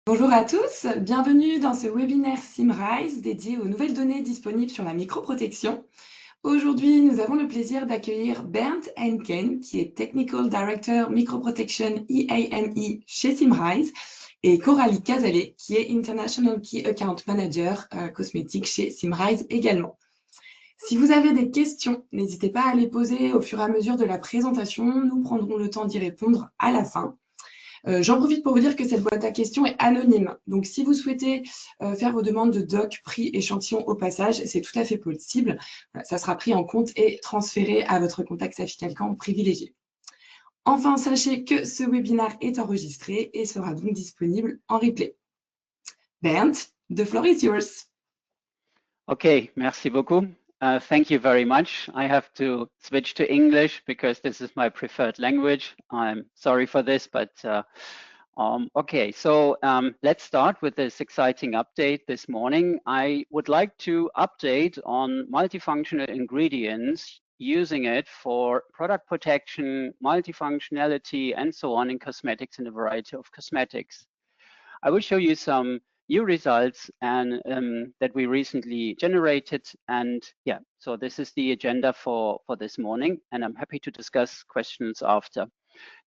Bonjour à tous, bienvenue dans ce webinaire Symise dédié aux nouvelles données disponibles sur la microprotection. Aujourd'hui, nous avons le plaisir d'accueillir Bernd Henken, qui est Technical Director Microprotection EAME chez Symise, et Coralie Cazalet, qui est International Key Account Manager cosmétique chez Symise également. Si vous avez des questions, n'hésitez pas à les poser au fur et à mesure de la présentation. Nous prendrons le temps d'y répondre à la fin. J'en profite pour vous dire que cette boîte à questions est anonyme. Donc, si vous souhaitez faire vos demandes de doc, prix, échantillon au passage, c'est tout à fait possible. Ça sera pris en compte et transféré à votre contact Safic-Alcan privilégié. Enfin, sachez que ce webinaire est enregistré et sera donc disponible en replay. Bernd, the floor is yours. Okay, merci beaucoup. Thank you very much. I have to switch to English because this is my preferred language. I'm sorry for this, but okay, so let's start with this exciting update this morning. I would like to update on multifunctional ingredients, using it for product protection, multifunctionality, and so on in cosmetics and a variety of cosmetics. I will show you some new results and that we recently generated. And yeah, so this is the agenda for this morning, and I'm happy to discuss questions after.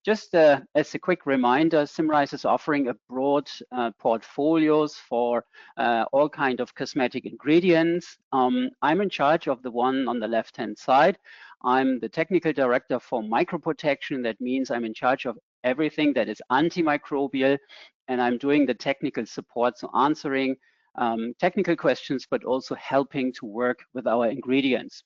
Just as a quick reminder, Symise is offering a broad portfolios for all kind of cosmetic ingredients. I'm in charge of the one on the left-hand side. I'm the technical director for Microprotection. That means I'm in charge of everything that is antimicrobial, and I'm doing the technical support, so answering technical questions, but also helping to work with our ingredients.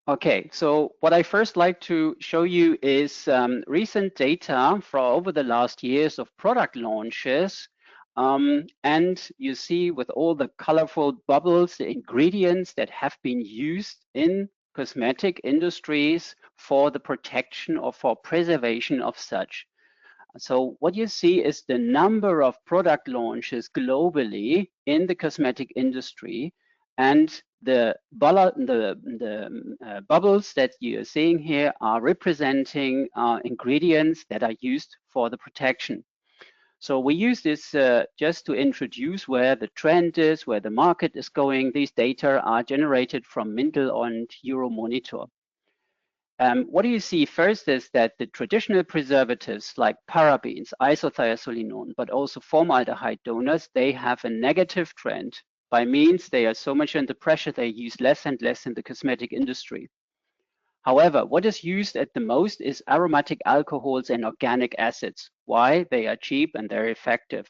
Okay, so what I first like to show you is recent data for over the last years of product launches. And you see with all the colorful bubbles, the ingredients that have been used in cosmetic industries for the protection or for preservation of such. So what you see is the number of product launches globally in the cosmetic industry, and the bubbles that you're seeing here are representing ingredients that are used for the protection. So we use this just to introduce where the trend is, where the market is going. These data are generated from Mindel and Euromonitor. What do you see first is that the traditional preservatives like parabens, isothiazolinone, but also formaldehyde donors, they have a negative trend. By means they are so much under pressure, they use less and less in the cosmetic industry. However, what is used at the most is aromatic alcohols and organic acids. Why? They are cheap and they're effective.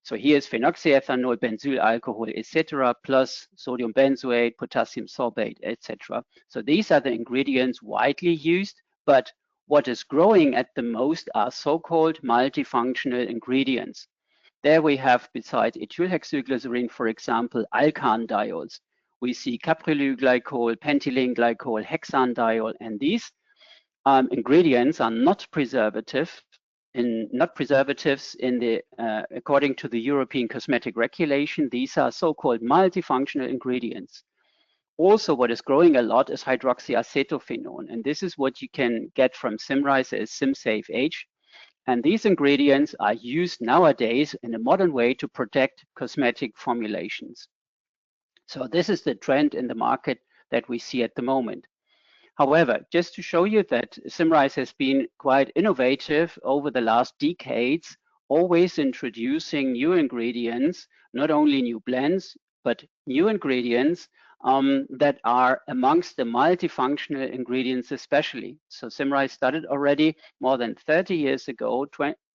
So here's phenoxyethanol, benzyl alcohol, etc., plus sodium benzoate, potassium sorbate, etc. So these are the ingredients widely used, but what is growing at the most are so-called multifunctional ingredients. There we have, besides ethylhexylglycerin, for example, alkandiols. We see caprylyl glycol, pentylene glycol, hexandiol, and these ingredients are not preservatives in the according to the European Cosmetic Regulation. These are so-called multifunctional ingredients. Also, what is growing a lot is hydroxyacetophenone, and this is what you can get from Symise as SymSafe-H. And these ingredients are used nowadays in a modern way to protect cosmetic formulations. So this is the trend in the market that we see at the moment. However, just to show you that Symise has been quite innovative over the last decades, always introducing new ingredients, not only new blends, but new ingredients that are amongst the multifunctional ingredients especially. So Symise started already more than 30 years ago,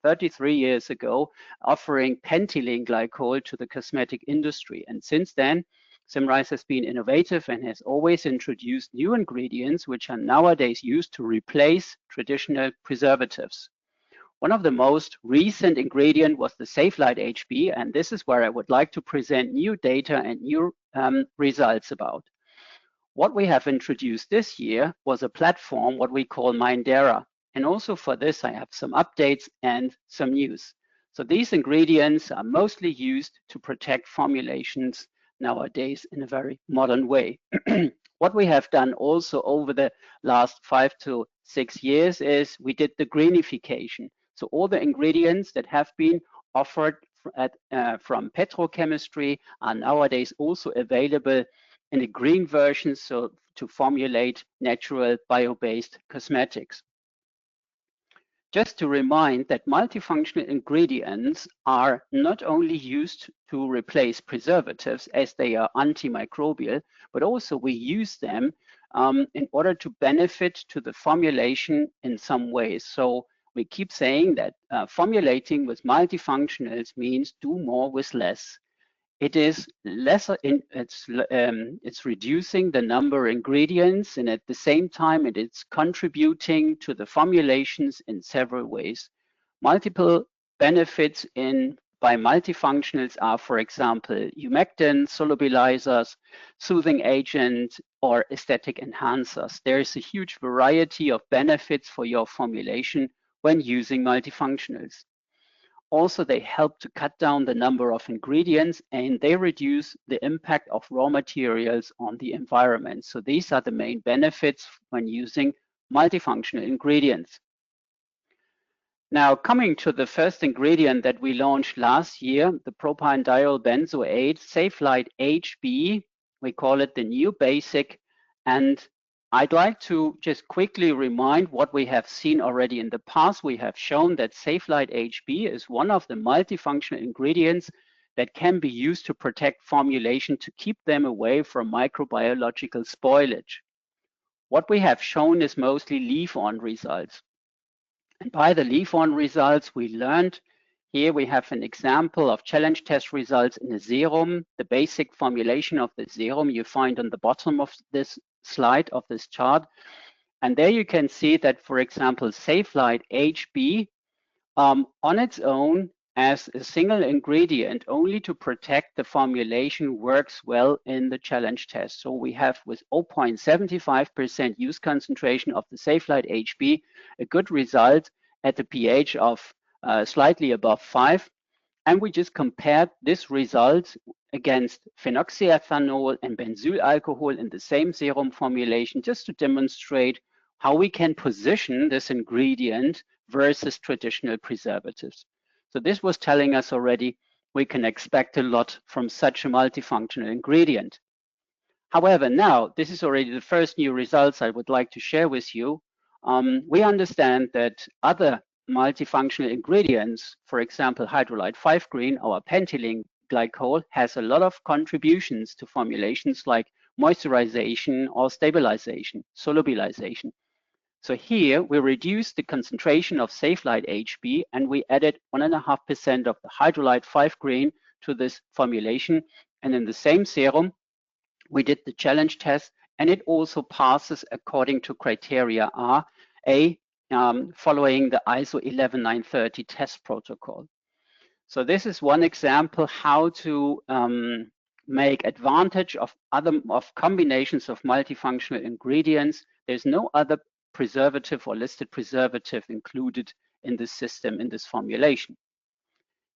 33 years ago, offering pentylene glycol to the cosmetic industry. And since then, Symise has been innovative and has always introduced new ingredients which are nowadays used to replace traditional preservatives. One of the most recent ingredients was the SafeLight HB, and this is where I would like to present new data and new results about. What we have introduced this year was a platform, what we call Mindera. And also for this, I have some updates and some news. So these ingredients are mostly used to protect formulations nowadays in a very modern way. What we have done also over the last 5 to 6 years is we did the greenification. So all the ingredients that have been offered from petrochemistry are nowadays also available in a green version, so to formulate natural bio-based cosmetics. Just to remind that multifunctional ingredients are not only used to replace preservatives as they are antimicrobial, but also we use them in order to benefit to the formulation in some ways. So we keep saying that formulating with multifunctionals means do more with less. It is it's reducing the number of ingredients, and at the same time it is contributing to the formulations in several ways. Multiple benefits by multifunctionals are, for example, humectants, solubilizers, soothing agents, or aesthetic enhancers. There is a huge variety of benefits for your formulation when using multifunctionals. Also, they help to cut down the number of ingredients, and they reduce the impact of raw materials on the environment. So these are the main benefits when using multifunctional ingredients. Now, coming to the first ingredient that we launched last year, the propiondiol benzoate, Safelite HB, we call it the new basic. And I'd like to just quickly remind what we have seen already in the past. We have shown that Safelite HB is one of the multifunctional ingredients that can be used to protect formulation to keep them away from microbiological spoilage. What we have shown is mostly leaf-on results. And by the leaf-on results, we learned here we have an example of challenge test results in a serum. The basic formulation of the serum you find on the bottom of this slide of this chart. And there you can see that, for example, Safelite HB on its own as a single ingredient only to protect the formulation works well in the challenge test. So we have with 0.75% use concentration of the Safelite HB, a good result at the pH of slightly above 5. And we just compared this result against phenoxyethanol and benzyl alcohol in the same serum formulation, just to demonstrate how we can position this ingredient versus traditional preservatives. So this was telling us already we can expect a lot from such a multifunctional ingredient. However, now this is already the first new results I would like to share with you. We understand that other multifunctional ingredients, for example, hydrolyte 5-green, our pentylene glycol, has a lot of contributions to formulations like moisturization or stabilization, solubilization. So here we reduced the concentration of Safelite HB and we added 1.5% of the hydrolyte 5-green to this formulation. And in the same serum, we did the challenge test and it also passes according to criteria A, following the ISO 11930 test protocol. So this is one example how to make advantage of combinations of multifunctional ingredients. There's no other preservative or listed preservative included in this system, in this formulation.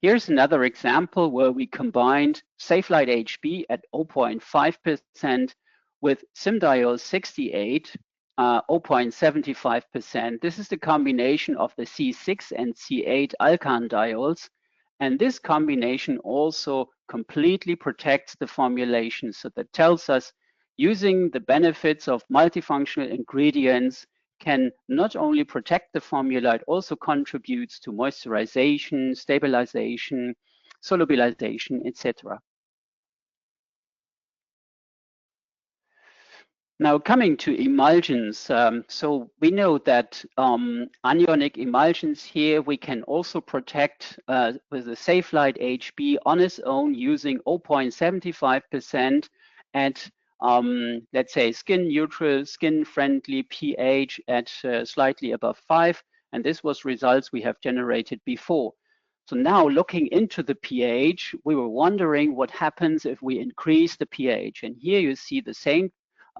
Here's another example where we combined Safelite HB at 0.5% with Simdiol 68, 0.75%. This is the combination of the C6 and C8 alkandiols. And this combination also completely protects the formulation. So that tells us using the benefits of multifunctional ingredients can not only protect the formula, it also contributes to moisturization, stabilization, solubilization, etc. Now coming to emulsions, so we know that anionic emulsions here we can also protect with the Safelite HB on its own using 0.75% at let's say skin neutral, skin friendly pH at slightly above 5, and this was results we have generated before. So now looking into the pH, we were wondering what happens if we increase the pH, and here you see the same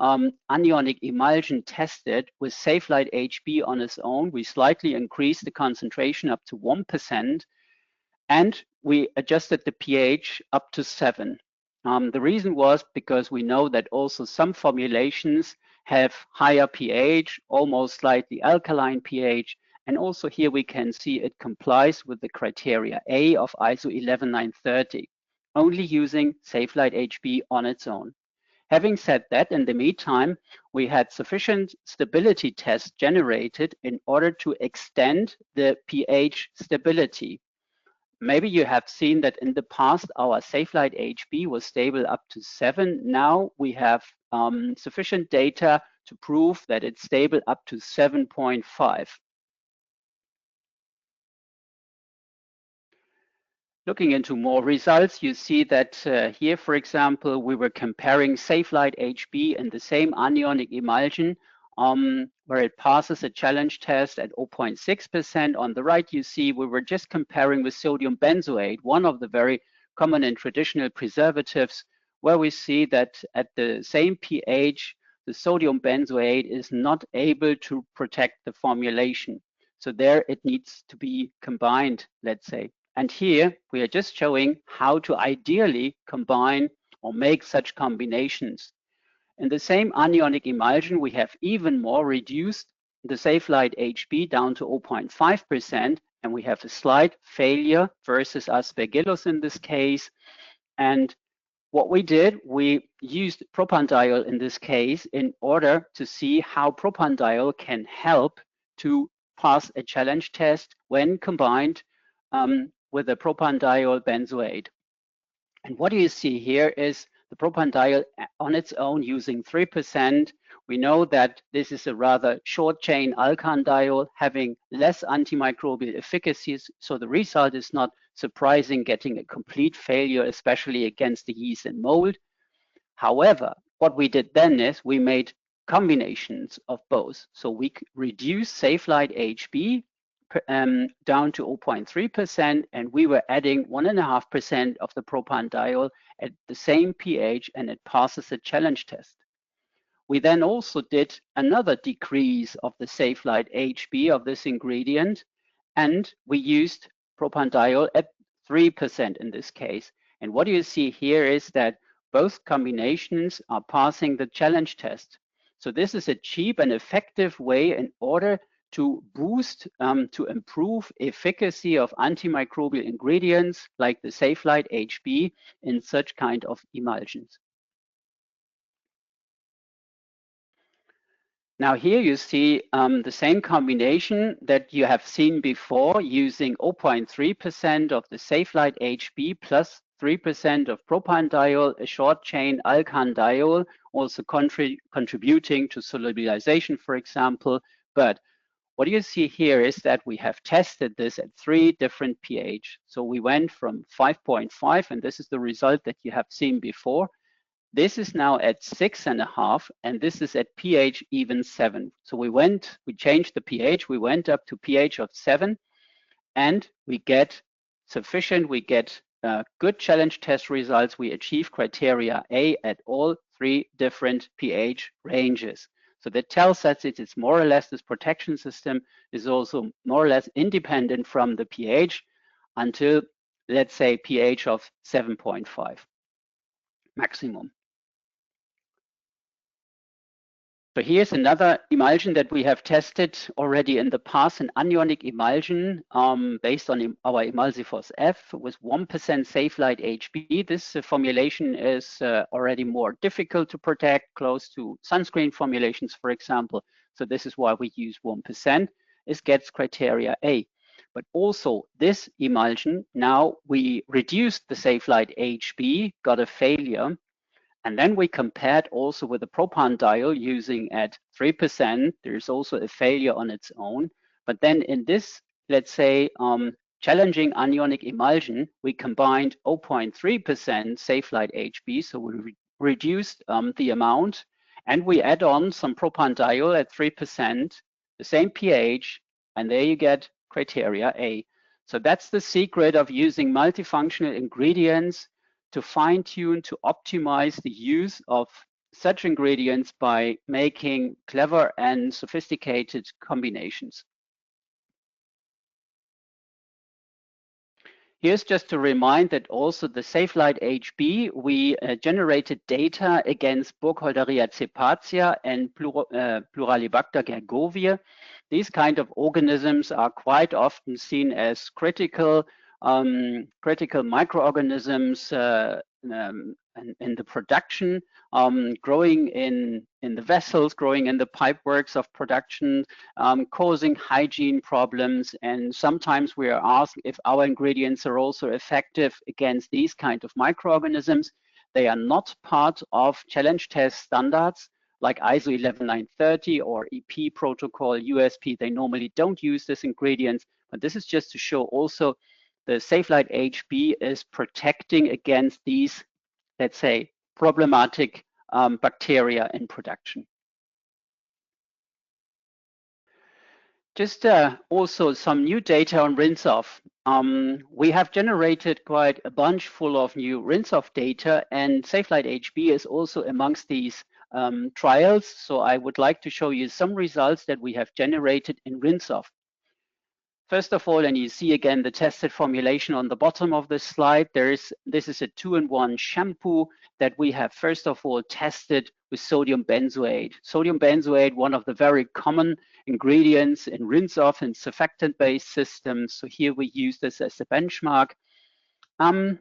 anionic emulsion tested with Safelite HB on its own. We slightly increased the concentration up to 1%, and we adjusted the pH up to 7. The reason was because we know that also some formulations have higher pH, almost slightly alkaline pH, And also here we can see it complies with the criteria A of ISO 11930, only using Safelite HB on its own. Having said that, in the meantime, we had sufficient stability tests generated in order to extend the pH stability. Maybe you have seen that in the past, our Safelite HB was stable up to 7. Now we have sufficient data to prove that it's stable up to 7.5. Looking into more results, you see that here, for example, we were comparing Safelite HB in the same anionic emulsion where it passes a challenge test at 0.6%. On the right, you see we were just comparing with sodium benzoate, one of the very common and traditional preservatives, where we see that at the same pH, the sodium benzoate is not able to protect the formulation. So there it needs to be combined, let's say. And here we are just showing how to ideally combine or make such combinations. In the same anionic emulsion, we have even more reduced the Safelite HB down to 0.5%, and we have a slight failure versus aspergillus in this case. And what we did, we used propanediol in this case in order to see how propanediol can help to pass a challenge test when combined with a propanediol benzoate. And what you see here is the propanediol on its own using 3%. We know that this is a rather short chain alkanediol having less antimicrobial efficacies. So the result is not surprising, getting a complete failure, especially against the yeast and mold. However, what we did then is we made combinations of both. So we reduced Safelite HB down to 0.3%, and we were adding 1.5% of the propanediol at the same pH, and it passes the challenge test. We then also did another decrease of the Safelite HB of this ingredient, and we used propanediol at 3% in this case. And what you see here is that both combinations are passing the challenge test. So this is a cheap and effective way in order to boost, to improve efficacy of antimicrobial ingredients like the Safelite HB in such kind of emulsions. Now here you see the same combination that you have seen before using 0.3% of the Safelite HB plus 3% of propanediol, a short chain alkanediol, also contributing to solubilization, for example. But what you see here is that we have tested this at 3 different pH. So we went from 5.5, and this is the result that you have seen before. This is now at 6.5, and this is at pH even 7. So we changed the pH, we went up to pH of 7, and we get sufficient, we get good challenge test results. We achieve criteria A at all 3 different pH ranges. So that tells us it is more or less this protection system is also more or less independent from the pH until, let's say, pH of 7.5 maximum. So here's another emulsion that we have tested already in the past, an anionic emulsion based on our Emulsiphos F with 1% Safelite HB. This formulation is already more difficult to protect, close to sunscreen formulations, for example. So this is why we use 1%. It gets criteria A. But also this emulsion, now we reduced the Safelite HB, got a failure. And then we compared also with the propanediol using at 3%. There's also a failure on its own. But then in this, let's say, challenging anionic emulsion, we combined 0.3% Safelite HB. So we reduced the amount, and we add on some propanediol at 3%, the same pH, and there you get criteria A. So that's the secret of using multifunctional ingredients to fine-tune, to optimize the use of such ingredients by making clever and sophisticated combinations. Here's just to remind that also the SafeLight HB, we generated data against Burkholderia cepacia and Pluralibacter gergovia. These kind of organisms are quite often seen as critical microorganisms in the production, growing in the vessels, growing in the pipeworks of production, causing hygiene problems. And sometimes we are asked if our ingredients are also effective against these kind of microorganisms. They are not part of challenge test standards like ISO 11930 or EP protocol, USP. They normally don't use this ingredients, but this is just to show also the SafeLight HB is protecting against these, let's say, problematic bacteria in production. Just also some new data on rinse-off. We have generated quite a bunch full of new rinse-off data, and SafeLight HB is also amongst these trials. So I would like to show you some results that we have generated in rinse-off. First of all, and you see again the tested formulation on the bottom of this slide, this is a 2-in-1 shampoo that we have first of all tested with sodium benzoate. Sodium benzoate, one of the very common ingredients in rinse-off and surfactant-based systems. So here we use this as a benchmark.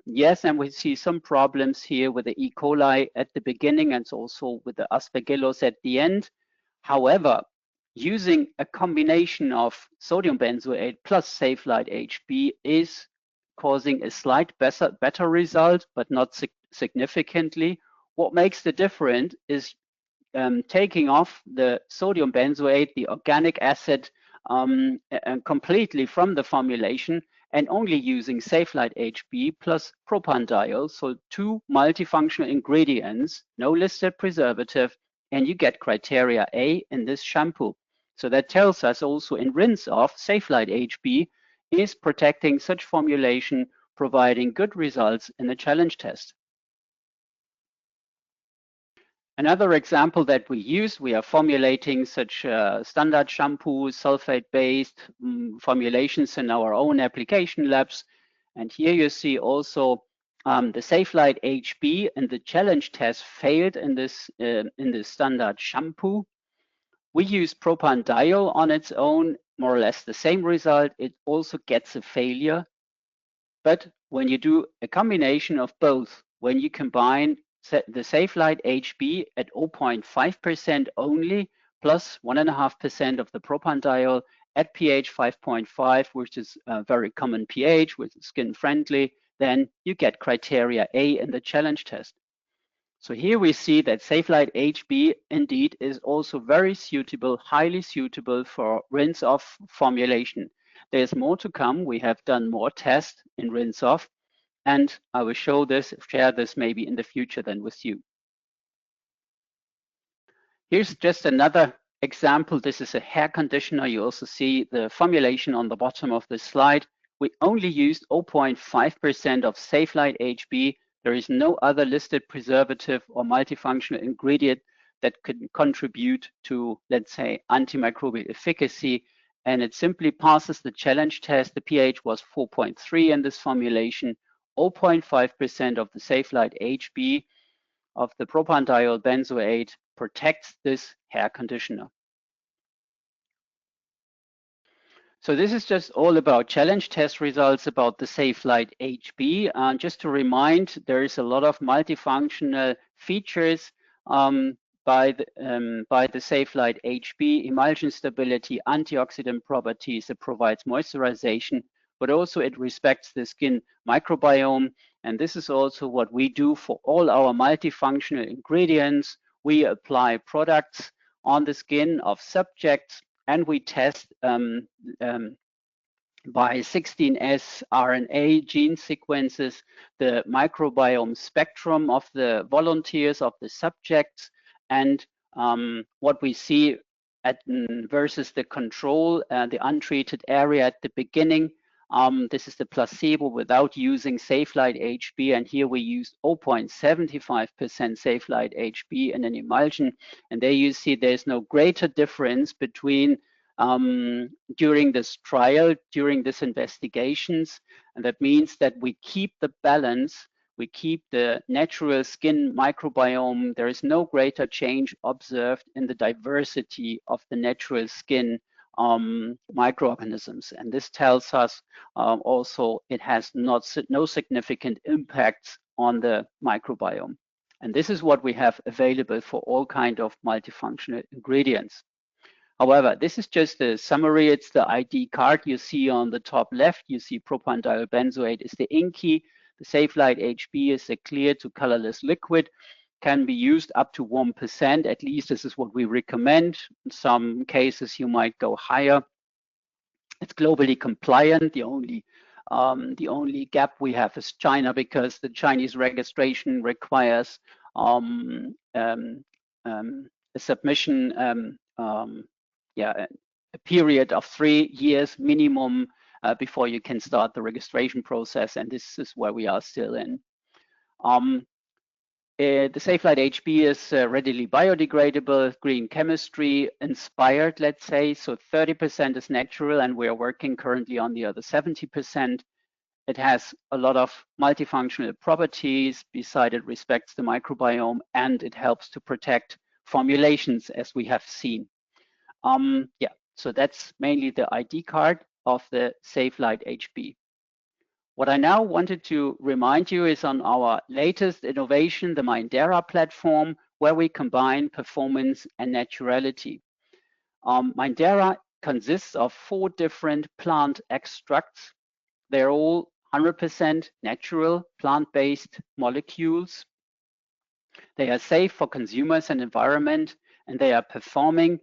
Yes, and we see some problems here with the E. coli at the beginning and also with the aspergillus at the end. However, using a combination of sodium benzoate plus SafeLight HB is causing a slight better result, but not significantly. What makes the difference is taking off the sodium benzoate, the organic acid, completely from the formulation and only using SafeLight HB plus propanediol, so 2 multifunctional ingredients, no listed preservative, and you get criteria A in this shampoo. So that tells us also in rinse-off, SafeLight HB is protecting such formulation, providing good results in the challenge test. Another example that we use, we are formulating such standard shampoos, sulfate-based formulations in our own application labs. And here you see also the SafeLight HB and the challenge test failed in this standard shampoo. We use propanediol on its own, more or less the same result. It also gets a failure. But when you do a combination of both, when you combine the SafeLight HB at 0.5% only, plus 1.5% of the propanediol at pH 5.5, which is a very common pH, which is skin friendly, then you get criteria A in the challenge test. So here we see that SafeLight HB indeed is also very suitable, highly suitable for rinse-off formulation. There's more to come. We have done more tests in rinse-off, and I will share this maybe in the future then with you. Here's just another example. This is a hair conditioner. You also see the formulation on the bottom of the slide. We only used 0.5% of SafeLight HB. There is no other listed preservative or multifunctional ingredient that could contribute to, let's say, antimicrobial efficacy. And it simply passes the challenge test. The pH was 4.3 in this formulation. 0.5% of the SafeLight HB of the propanediol benzoate protects this hair conditioner. So this is just all about challenge test results about the SafeLight HB. Just to remind, there is a lot of multifunctional features by the SafeLight HB, emulsion stability, antioxidant properties. It provides moisturization, but also it respects the skin microbiome. And this is also what we do for all our multifunctional ingredients. We apply products on the skin of subjects, and we test by 16S RNA gene sequences the microbiome spectrum of the volunteers, of the subjects, and what we see versus the control, the untreated area at the beginning. This is the placebo without using SafeLight HB, and here we used 0.75% SafeLight HB in an emulsion. And there you see there's no greater difference between during this trial, during these investigations. And that means that we keep the balance, we keep the natural skin microbiome. There is no greater change observed in the diversity of the natural skin microorganisms. And this tells us also it has no significant impacts on the microbiome. And this is what we have available for all kinds of multifunctional ingredients. However, this is just a summary. It's the ID card you see on the top left. You see propanediol benzoate is the inky. The Safe-Light HB is a clear to colorless liquid. Can be used up to 1%. At least this is what we recommend. In some cases, you might go higher. It's globally compliant. The only gap we have is China, because the Chinese registration requires a submission, a period of 3 years minimum before you can start the registration process, and this is where we are still in. The Safe-Light HB is readily biodegradable, green chemistry inspired, let's say. So 30% is natural, and we're working currently on the other 70%. It has a lot of multifunctional properties. Besides, it respects the microbiome, and it helps to protect formulations, as we have seen. So that's mainly the ID card of the Safe-Light HB. What I now wanted to remind you is on our latest innovation, the Mindera platform, where we combine performance and naturality. Mindera consists of 4 different plant extracts. They're all 100% natural, plant-based molecules. They are safe for consumers and environment, and they are performing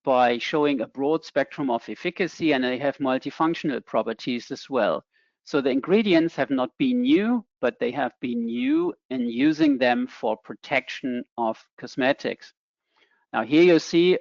by showing a broad spectrum of efficacy, and they have multifunctional properties as well. So the ingredients have not been new, but they have been new in using them for protection of cosmetics. Now here you see,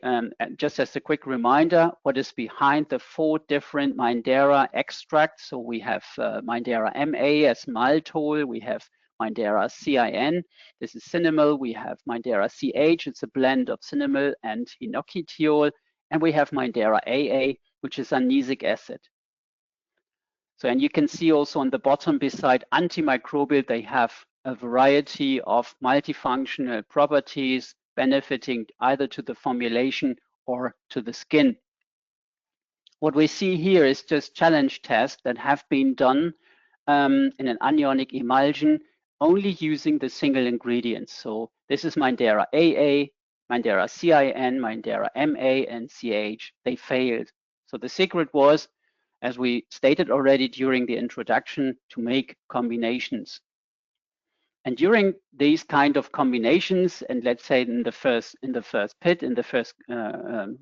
just as a quick reminder, what is behind the 4 different Mindera extracts. So we have Mindera MA as maltol, we have Mindera CIN, this is cinnamol, we have Mindera CH, it's a blend of cinnamol and inoculatiol, and we have Mindera AA, which is anisic acid. So, and you can see also on the bottom, beside antimicrobial, they have a variety of multifunctional properties benefiting either to the formulation or to the skin. What we see here is just challenge tests that have been done in an anionic emulsion, only using the single ingredients. So this is Mindera AA, Mindera CIN, Mindera MA, and CH. They failed. So the secret was, as we stated already during the introduction, to make combinations. And during these kind of combinations, and let's say in the first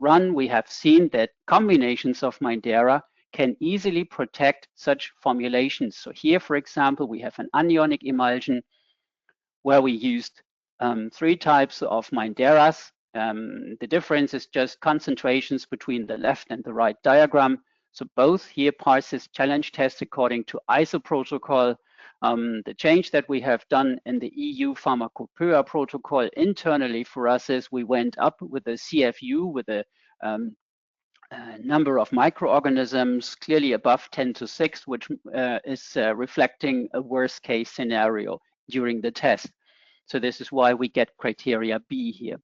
run, we have seen that combinations of Mindera can easily protect such formulations. So here, for example, we have an anionic emulsion where we used 3 types of Minderas. The difference is just concentrations between the left and the right diagram. So both here pass this challenge test according to ISO protocol. The change that we have done in the EU Pharmacopoeia protocol internally for us is we went up with the CFU with a number of microorganisms clearly above 10 to 6, which is reflecting a worst case scenario during the test. So this is why we get criteria B here.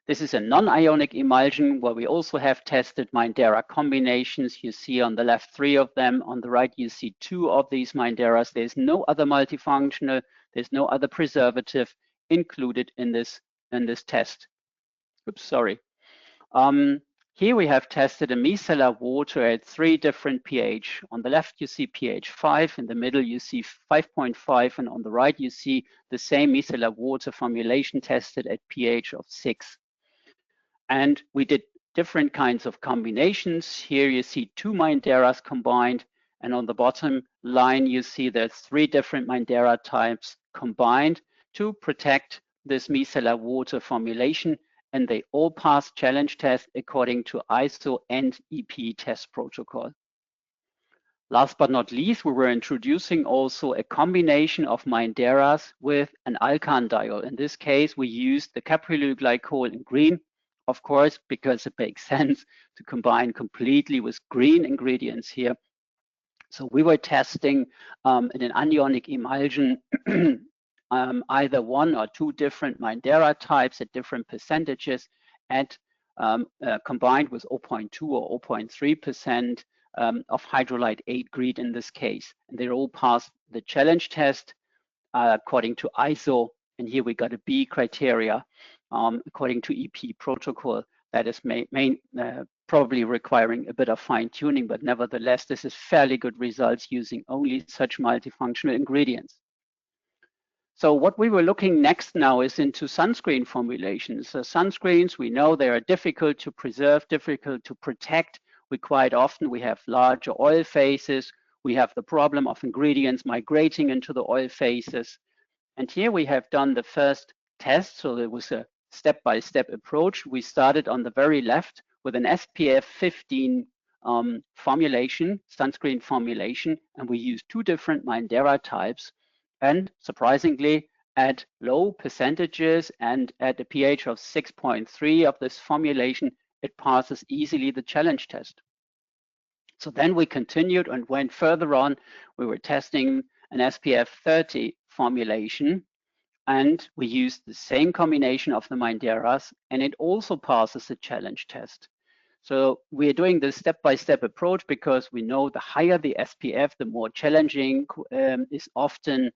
This is a non-ionic emulsion where we also have tested Mindera combinations. You see on the left 3 of them. On the right, you see 2 of these Minderas. There's no other multifunctional, there's no other preservative included in this test. Oops, sorry. Here we have tested a micellar water at 3 different pH. On the left, you see pH 5. In the middle, you see 5.5. And on the right, you see the same micellar water formulation tested at pH of 6. And we did different kinds of combinations. Here you see 2 Minderas combined. And on the bottom line, you see there's 3 different Mindera types combined to protect this micellar water formulation. And they all passed challenge tests according to ISO and EP test protocol. Last but not least, we were introducing also a combination of Minderas with an alcan diol. In this case, we used the caprylyl glycol in green of course, because it makes sense to combine completely with green ingredients here. So we were testing in an anionic emulsion either 1 or 2 different Mindera types at different percentages at combined with 0.2 or 0.3% of hydrolyte 8 green in this case. And they all passed the challenge test according to ISO. And here we got a B criteria according to EP protocol. That is probably requiring a bit of fine tuning, but nevertheless, this is fairly good results using only such multifunctional ingredients. So what we were looking next now is into sunscreen formulations. So sunscreens, we know they are difficult to preserve, difficult to protect. We have larger oil phases. We have the problem of ingredients migrating into the oil phases. And here we have done the first test. So there was a step-by-step approach. We started on the very left with an SPF 15 formulation, sunscreen formulation, and we used 2 different Mindera types. And surprisingly, at low percentages and at a pH of 6.3 of this formulation, it passes easily the challenge test. So then we continued and went further on. We were testing an SPF 30 formulation, and we used the same combination of the Minderas, and it also passes the challenge test. So we're doing this step-by-step approach because we know the higher the SPF, the more challenging is often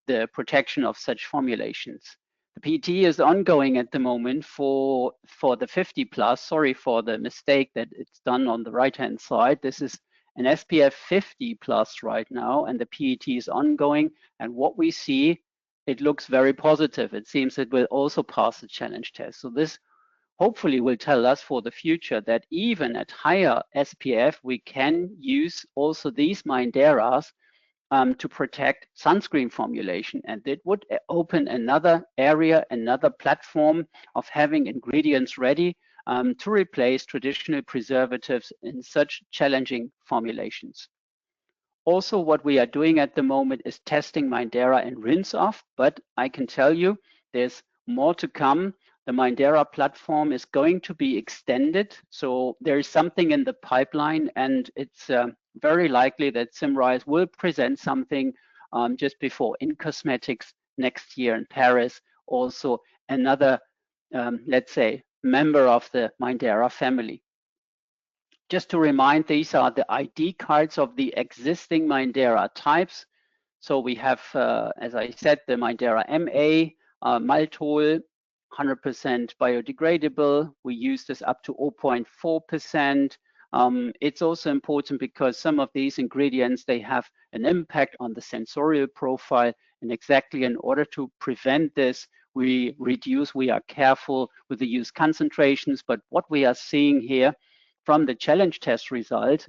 the protection of such formulations. The PET is ongoing at the moment for the 50 plus. Sorry for the mistake that it's done on the right-hand side. This is an SPF 50 plus right now, and the PET is ongoing. And what we see, it looks very positive. It seems it will also pass the challenge test. So this hopefully will tell us for the future that even at higher SPF, we can use also these Minderas to protect sunscreen formulation. And it would open another area, another platform of having ingredients ready to replace traditional preservatives in such challenging formulations. Also, what we are doing at the moment is testing Mindera and rinse off, but I can tell you there's more to come. The Mindera platform is going to be extended. So there is something in the pipeline, and it's very likely that Symrise will present something just before in cosmetics next year in Paris. Also another, let's say, member of the Mindera family. Just to remind, these are the ID cards of the existing Mindera types. So we have, as I said, the Mindera MA, maltol, 100% biodegradable. We use this up to 0.4%. It's also important because some of these ingredients, they have an impact on the sensorial profile. And exactly in order to prevent this, we are careful with the use concentrations. But what we are seeing here from the challenge test result,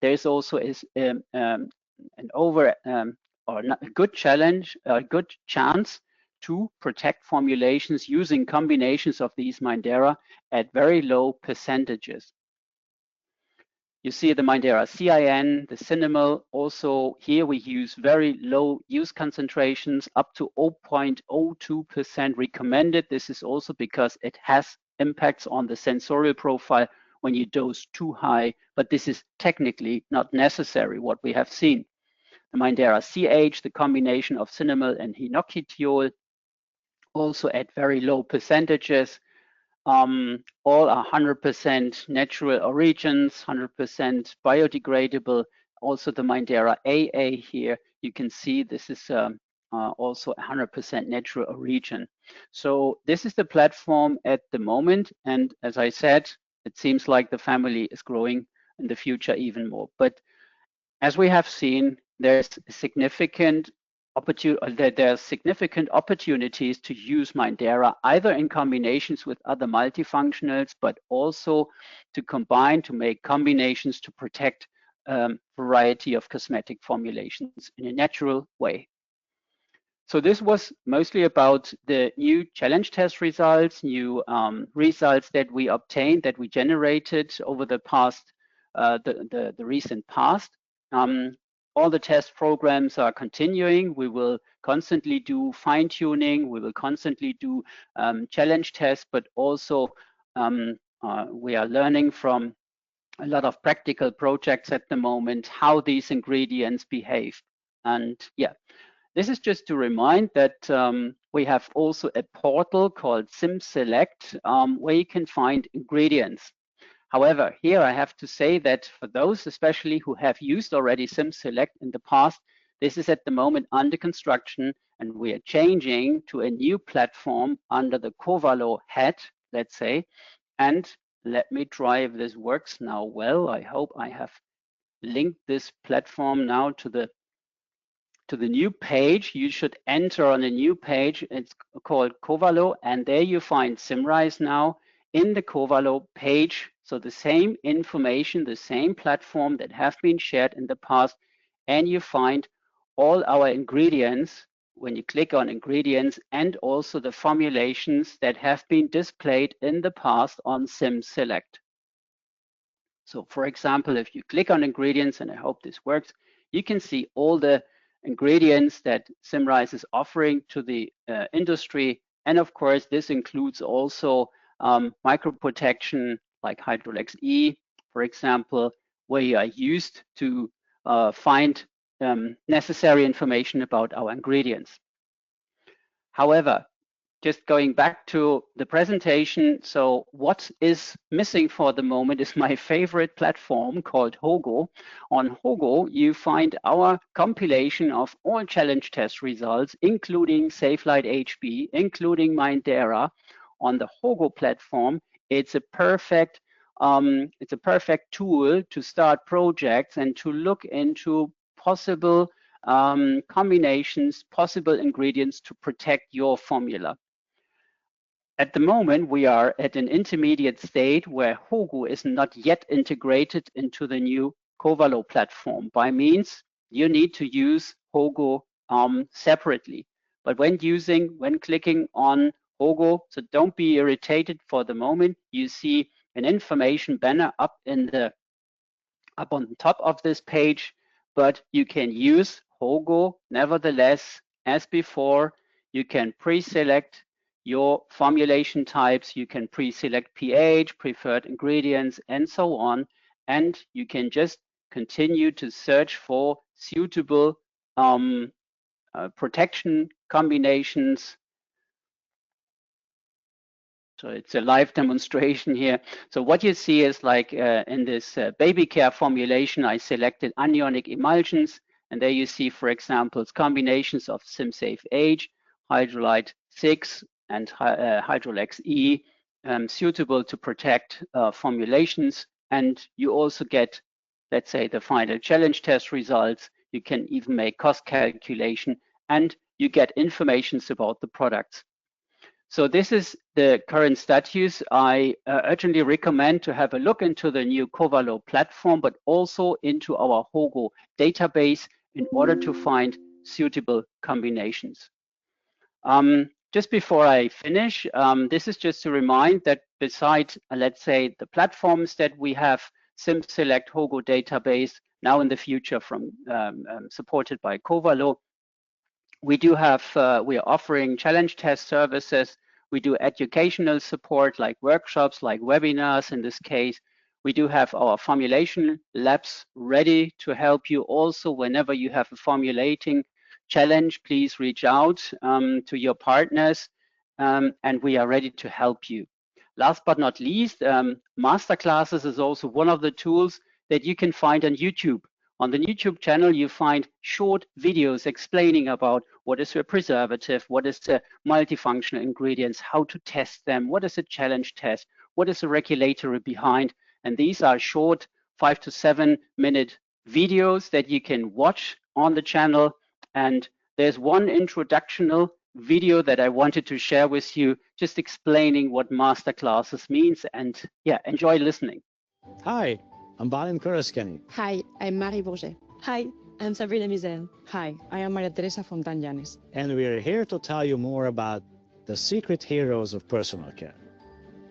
there's also a good chance to protect formulations using combinations of these Mindera at very low percentages. You see the Mindera CIN, the Cinnamol. Also here we use very low use concentrations, up to 0.02% recommended. This is also because it has impacts on the sensorial profile when you dose too high, but this is technically not necessary, what we have seen. The Mindera CH, the combination of Cinnamol and hinokitiol, also at very low percentages. All are 100% natural origins, 100% biodegradable. Also the Mindera AA here, you can see this is also 100% natural origin. So this is the platform at the moment. And as I said, it seems like the family is growing in the future even more. But as we have seen, there's significant opportunities to use Mindera either in combinations with other multifunctionals, but also to combine, to make combinations to protect a variety of cosmetic formulations in a natural way. So this was mostly about the new challenge test results, new results that we obtained, that we generated over the past, the recent past. all the test programs are continuing. We will constantly do fine-tuning. We will constantly do challenge tests, but also we are learning from a lot of practical projects at the moment, how these ingredients behave. And yeah, this is just to remind that we have also a portal called SimSelect where you can find ingredients. However, here I have to say that for those especially who have used already SimSelect in the past, this is at the moment under construction, and we are changing to a new platform under the Covalo head, let's say. And let me try if this works now well. I hope I have linked this platform now to the new page. You should enter on a new page. It's called Covalo, and there you find Symrise now in the Covalo page. So the same information, the same platform that have been shared in the past, and you find all our ingredients when you click on ingredients, and also the formulations that have been displayed in the past on SimSelect. So for example, if you click on ingredients, and I hope this works, you can see all the ingredients that Symrise is offering to the industry. And of course, this includes also microprotection like Hydrolex E, for example, where you are used to find necessary information about our ingredients. However, just going back to the presentation, so what is missing for the moment is my favorite platform called Hogo. On Hogo, you find our compilation of all challenge test results, including SafeLight HB, including Mindera. On the Hogo platform, it's a perfect tool to start projects and to look into possible combinations, possible ingredients to protect your formula. At the moment, we are at an intermediate state where Hogo is not yet integrated into the new Covalo platform. By means, you need to use Hogo separately. But when clicking on Hogo, so don't be irritated for the moment. You see an information banner up on the top of this page, but you can use Hogo nevertheless as before. You can pre-select your formulation types, you can pre-select pH, preferred ingredients, and so on. And you can just continue to search for suitable protection combinations. So it's a live demonstration here. So what you see is like in this baby care formulation, I selected anionic emulsions. And there you see, for example, combinations of SimSafe H, Hydrolyte 6, and Hydrolex E, suitable to protect formulations. And you also get, let's say, the final challenge test results. You can even make cost calculation, and you get information about the products. So this is the current status. I urgently recommend to have a look into the new Covalo platform, but also into our Hogo database in order to find suitable combinations. Just before I finish, this is just to remind that besides, let's say, the platforms that we have, SimSelect, Hogo database, now in the future from supported by Covalo, we do have, we are offering challenge test services. We do educational support like workshops, like webinars in this case. We do have our formulation labs ready to help you also whenever you have a formulating challenge. Please reach out to your partners and we are ready to help you. Last but not least, masterclasses is also one of the tools that you can find on YouTube. On the YouTube channel, you find short videos explaining about what is a preservative, what is the multifunctional ingredients, how to test them, what is a challenge test, what is the regulatory behind. And these are short 5 to 7 minute videos that you can watch on the channel. And there's one introductional video that I wanted to share with you, just explaining what masterclasses means. And yeah, enjoy listening. Hi, I'm Balin Kuraskani. Hi, I'm Marie Bourget. Hi, I'm Sabrina Mizel. Hi, I am Maria Teresa Fontan-Llanes. And we're here to tell you more about the secret heroes of personal care.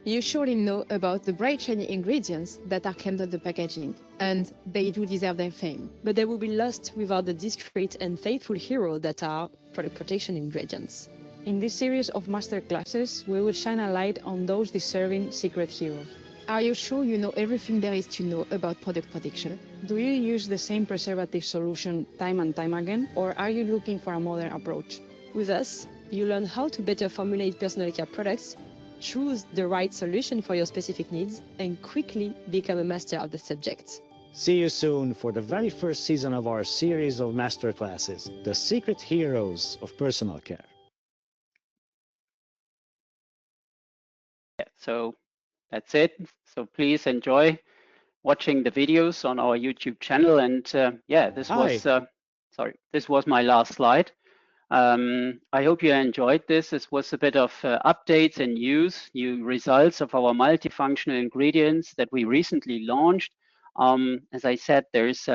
You surely know about the bright shiny ingredients that are claimed on the packaging, and they do deserve their fame. But they will be lost without the discreet and faithful hero that are product protection ingredients. In this series of master classes, we will shine a light on those deserving secret heroes. Are you sure you know everything there is to know about product protection? Do you use the same preservative solution time and time again, or are you looking for a modern approach? With us, you learn how to better formulate personal care products, choose the right solution for your specific needs, and quickly become a master of the subject. See you soon for the very first season of our series of masterclasses, The Secret Heroes of Personal Care. Yeah, so that's it. So please enjoy watching the videos on our YouTube channel. And yeah, this was my last slide. I hope you enjoyed this. This was a bit of updates and news, new results of our multifunctional ingredients that we recently launched. As I said, there's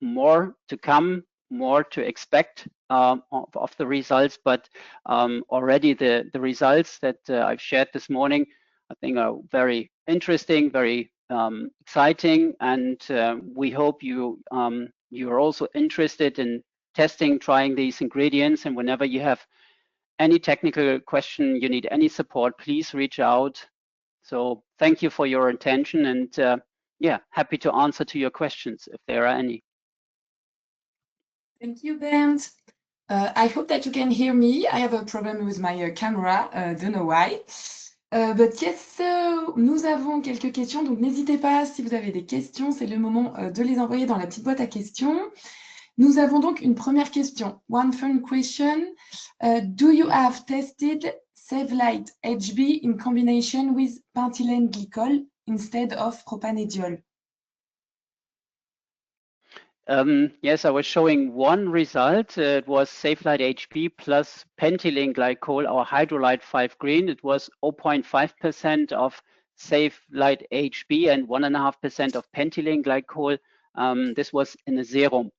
more to come, more to expect of the results, but already the results that I've shared this morning, I think are very interesting, very exciting, and we hope you are also interested in testing, trying these ingredients. And whenever you have any technical question, you need any support, please reach out. So thank you for your attention, and yeah, happy to answer to your questions if there are any. Thank you, Bernd. I hope that you can hear me. I have a problem with my camera, don't know why. But yes, nous avons quelques questions, donc n'hésitez pas, si vous avez des questions, c'est le moment de les envoyer dans la petite boîte à questions. Nous avons donc une première question. One fun question. Do you have tested Safic HB in combination with pentylene glycol instead of propanediol? Yes, I was showing one result. It was Safic HB plus pentylene glycol, our hydrolyte 5 green. It was 0.5% of Safic HB and 1.5% of pentylene glycol. This was in a serum.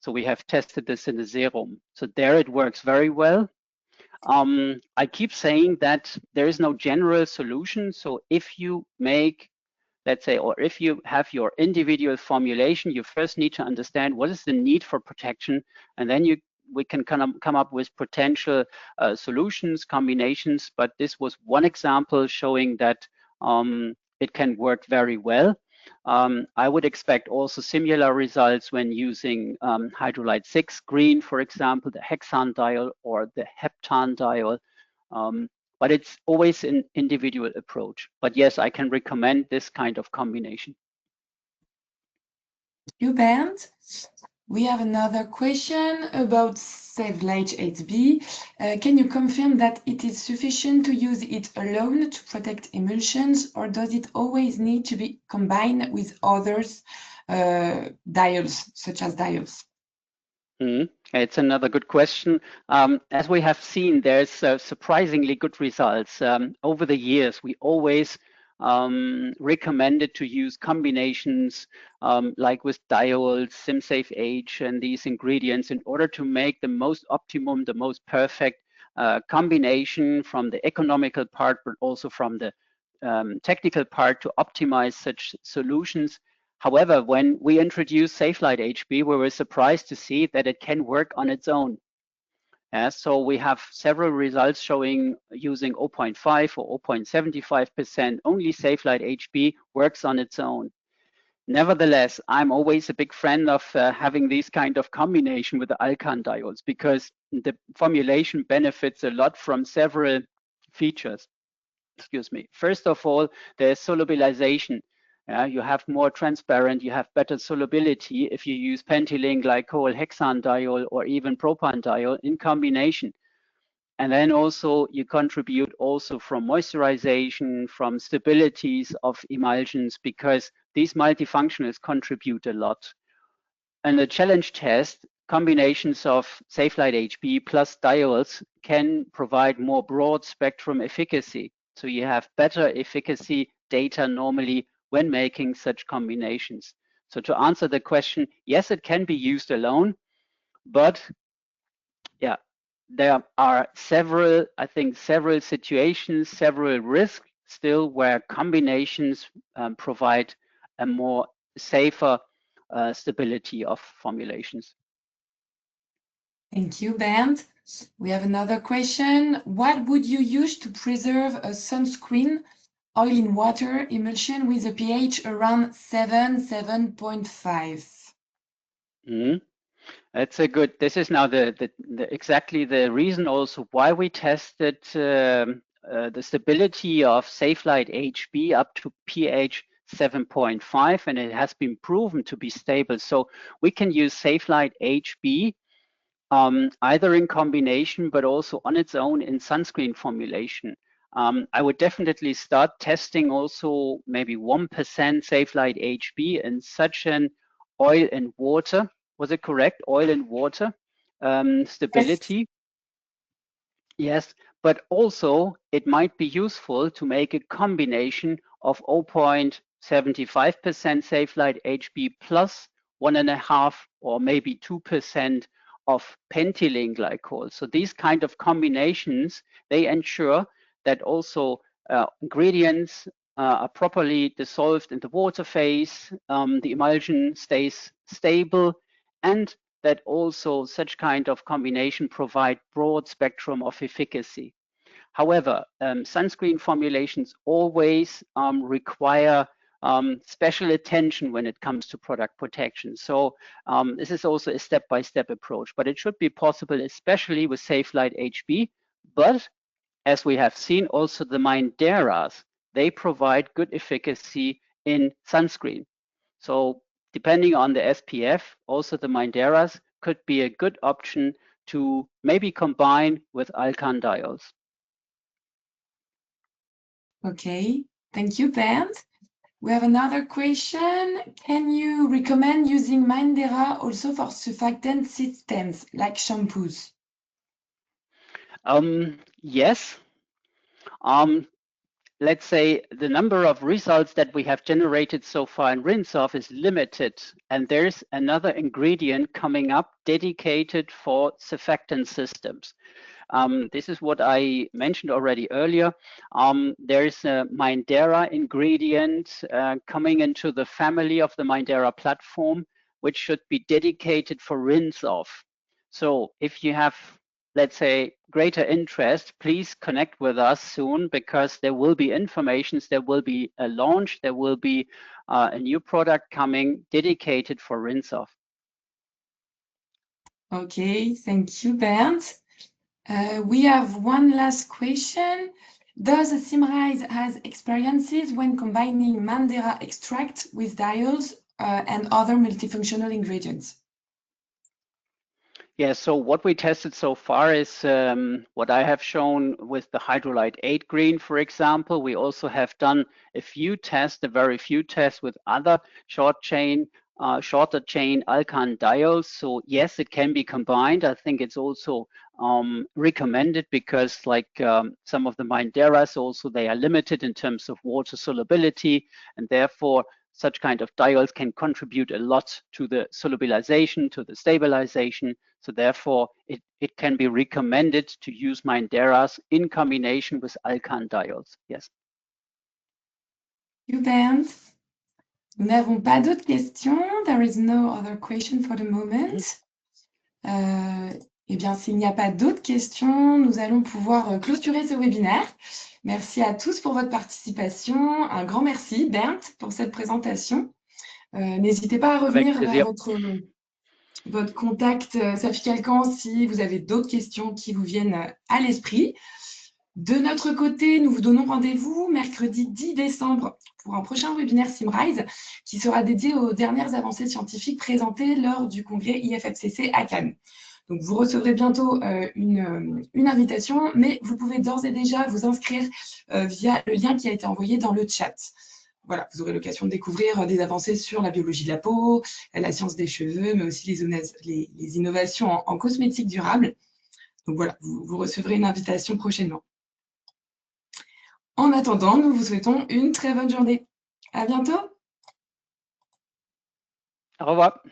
So we have tested this in the serum. So there it works very well. I keep saying that there is no general solution. So if you make, let's say, or if you have your individual formulation, you first need to understand what is the need for protection, and then we can come up with potential solutions, combinations. But this was one example showing that it can work very well. I would expect also similar results when using hydrolyte 6 green, for example, the hexanediol or the heptanediol. But it's always an individual approach. But yes, I can recommend this kind of combination. Thank you, Bernd. We have another question about Safic HB. Can you confirm that it is sufficient to use it alone to protect emulsions, or does it always need to be combined with others, diols, such as diols? It's another good question. As we have seen, there's surprisingly good results. Over the years, we always recommended to use combinations like with diols, Symise H, and these ingredients in order to make the most optimum, the most perfect combination from the economical part, but also from the technical part to optimize such solutions. However, when we introduced Safic HB, we were surprised to see that it can work on its own. So we have several results showing using 0.5 or 0.75%, only Safic HB works on its own. Nevertheless, I'm always a big friend of having this kind of combination with the Alcan diols because the formulation benefits a lot from several features. Excuse me. First of all, there's solubilization. You have more transparent, you have better solubility if you use pentylene glycol, hexanediol, or even propanediol in combination. And then also you contribute also from moisturization, from stabilities of emulsions, because these multifunctionals contribute a lot. And the challenge test, combinations of Safic HB plus diols can provide more broad spectrum efficacy. So you have better efficacy data normally when making such combinations. So to answer the question, yes, it can be used alone, but yeah, there are several situations, several risks, still where combinations provide a more safer stability of formulations. Thank you, Bernd. We have another question. What would you use to preserve a sunscreen oil in water emulsion with a pH around 7.5? That's a good. This is now exactly the reason also why we tested the stability of Safelite HB up to pH 7.5, and it has been proven to be stable. So we can use Safelite HB either in combination, but also on its own in sunscreen formulation. I would definitely start testing also maybe 1% Safelite HB in such an oil and water. Was it correct? Oil and water stability. Yes, but also it might be useful to make a combination of 0.75% Safelite HB plus 1.5 or maybe 2% of pentylene glycol. So these kind of combinations, they ensure that also ingredients are properly dissolved in the water phase, the emulsion stays stable, and that also such kind of combination provide broad spectrum of efficacy. However, sunscreen formulations always require special attention when it comes to product protection. So this is also a step-by-step approach, but it should be possible, especially with Safelite HB. But as we have seen, also the Minderas, they provide good efficacy in sunscreen. So depending on the SPF, also the Minderas could be a good option to maybe combine with Alcan diols. Okay, thank you, Bernd. We have another question. Can you recommend using Mindera also for surfactant systems like shampoos? Yes. Let's say the number of results that we have generated so far in rinse-off is limited, and there's another ingredient coming up dedicated for surfactant systems. This is what I mentioned already earlier. There's a Mindera ingredient coming into the family of the Mindera platform, which should be dedicated for rinse-off. So if you have, let's say, greater interest, please connect with us soon, because there will be informations, there will be a launch, there will be a new product coming dedicated for rinse-off. Okay, thank you, Bernd. We have one last question. Does Symise has experiences when combining Mindera extract with diols and other multifunctional ingredients? Yeah, so what we tested so far is what I have shown with the Hydrolyte 8 green, for example. We also have done a very few tests with other shorter chain Alcan diols. So yes, it can be combined. I think it's also recommended because like some of the Minderas also, they are limited in terms of water solubility, and therefore such kind of diols can contribute a lot to the solubilization, to the stabilization. So therefore, it can be recommended to use Minderas in combination with Alcan diols. Yes. Thank you, Bernd. Nous n'avons pas d'autres questions. There is no other question for the moment. Eh bien, s'il n'y a pas d'autres questions, nous allons pouvoir clôturer ce webinaire. Merci à tous pour votre participation. Un grand merci, Bernd, pour cette présentation. N'hésitez pas à revenir vers votre contact Safic-Alcan si vous avez d'autres questions qui vous viennent à l'esprit. De notre côté, nous vous donnons rendez-vous mercredi 10 décembre pour un prochain webinaire Symise qui sera dédié aux dernières avancées scientifiques présentées lors du congrès IFFCC à Cannes. Donc, vous recevrez bientôt une invitation, mais vous pouvez d'ores et déjà vous inscrire via le lien qui a été envoyé dans le chat. Voilà, vous aurez l'occasion de découvrir des avancées sur la biologie de la peau, la science des cheveux, mais aussi les innovations en cosmétique durable. Donc voilà, vous recevrez une invitation prochainement. En attendant, nous vous souhaitons une très bonne journée. À bientôt. Au revoir.